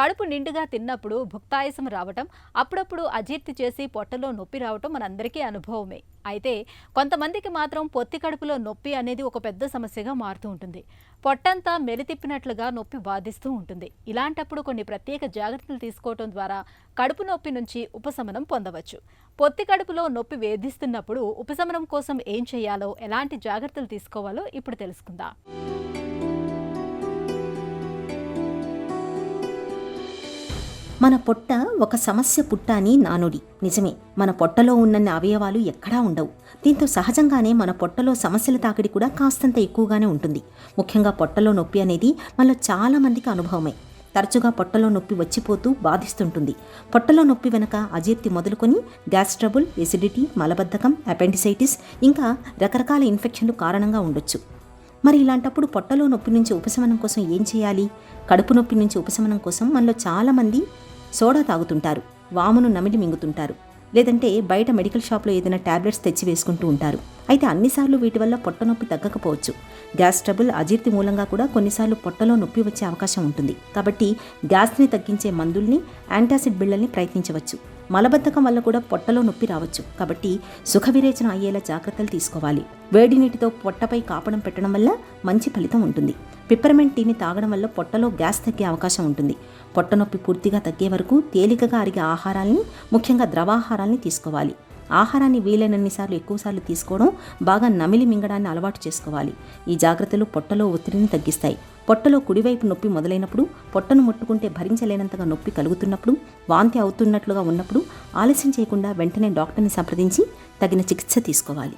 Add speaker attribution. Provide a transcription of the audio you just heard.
Speaker 1: కడుపు నిండుగా తిన్నప్పుడు భుక్తాయాసం రావటం, అప్పుడప్పుడు అజీర్తి చేసి పొట్టలో నొప్పి రావటం మనందరికీ అనుభవమే. అయితే కొంతమందికి మాత్రం పొత్తి కడుపులో నొప్పి అనేది ఒక పెద్ద సమస్యగా మారుతూ ఉంటుంది. పొట్టంతా మెలితిప్పినట్లుగా నొప్పి బాధిస్తూ ఉంటుంది. ఇలాంటప్పుడు కొన్ని ప్రత్యేక జాగ్రత్తలు తీసుకోవటం ద్వారా కడుపు నొప్పి నుంచి ఉపశమనం పొందవచ్చు. పొత్తి కడుపులో నొప్పి వేధిస్తున్నప్పుడు ఉపశమనం కోసం ఏం చేయాలో, ఎలాంటి జాగ్రత్తలు తీసుకోవాలో ఇప్పుడు తెలుసుకుందాం.
Speaker 2: మన పొట్ట ఒక సమస్య పుట్ట అని నానుడి. నిజమే, మన పొట్టలో ఉన్నన్ని అవయవాలు ఎక్కడా ఉండవు. దీంతో సహజంగానే మన పొట్టలో సమస్యల తాకిడి కూడా కాస్తంత ఎక్కువగానే ఉంటుంది. ముఖ్యంగా పొట్టలో నొప్పి అనేది మనలో చాలా మందికి అనుభవమే. తరచుగా పొట్టలో నొప్పి వచ్చిపోతూ బాధిస్తుంటుంది. పొట్టలో నొప్పి వెనక అజీర్తి మొదలుకొని గ్యాస్ ట్రబుల్, ఎసిడిటీ, మలబద్ధకం, అపెండిసైటిస్ ఇంకా రకరకాల ఇన్ఫెక్షన్లు కారణంగా ఉండొచ్చు. మరి ఇలాంటప్పుడు పొట్టలో నొప్పి నుంచి ఉపశమనం కోసం ఏం చేయాలి? కడుపు నొప్పి నుంచి ఉపశమనం కోసం మనలో చాలామంది సోడా తాగుతుంటారు, వామును నమిలి మింగుతుంటారు, లేదంటే బయట మెడికల్ షాప్లో ఏదైనా టాబ్లెట్స్ తెచ్చి వేసుకుంటూ ఉంటారు. అయితే అన్నిసార్లు వీటి వల్ల పొట్ట నొప్పి తగ్గకపోవచ్చు. గ్యాస్ ట్రబుల్, అజీర్తి మూలంగా కూడా కొన్నిసార్లు పొట్టలో నొప్పి వచ్చే అవకాశం ఉంటుంది. కాబట్టి గ్యాస్ని తగ్గించే మందుల్ని, యాంటాసిడ్ బిళ్ళల్ని ప్రయత్నించవచ్చు. మలబద్ధకం వల్ల కూడా పొట్టలో నొప్పి రావచ్చు. కాబట్టి సుఖవిరేచన అయ్యేలా జాగ్రత్తలు తీసుకోవాలి. వేడి నీటితో పొట్టపై కాపడం పెట్టడం వల్ల మంచి ఫలితం ఉంటుంది. పిప్పర్మెంట్ టీని తాగడం వల్ల పొట్టలో గ్యాస్ తగ్గే అవకాశం ఉంటుంది. పొట్ట నొప్పి పూర్తిగా తగ్గే వరకు తేలికగా అరిగే ఆహారాల్ని, ముఖ్యంగా ద్రవాహారాల్ని తీసుకోవాలి. ఆహారాన్ని వీలైనన్నిసార్లు ఎక్కువసార్లు తీసుకోవడం, బాగా నమిలి మింగడాన్ని అలవాటు చేసుకోవాలి. ఈ జాగ్రత్తలు పొట్టలో ఒత్తిడిని తగ్గిస్తాయి. పొట్టలో కుడివైపు నొప్పి మొదలైనప్పుడు, పొట్టను ముట్టుకుంటే భరించలేనంతగా నొప్పి కలుగుతున్నప్పుడు, వాంతి అవుతున్నట్లుగా ఉన్నప్పుడు ఆలస్యం చేయకుండా వెంటనే డాక్టర్ని సంప్రదించి తగిన చికిత్స తీసుకోవాలి.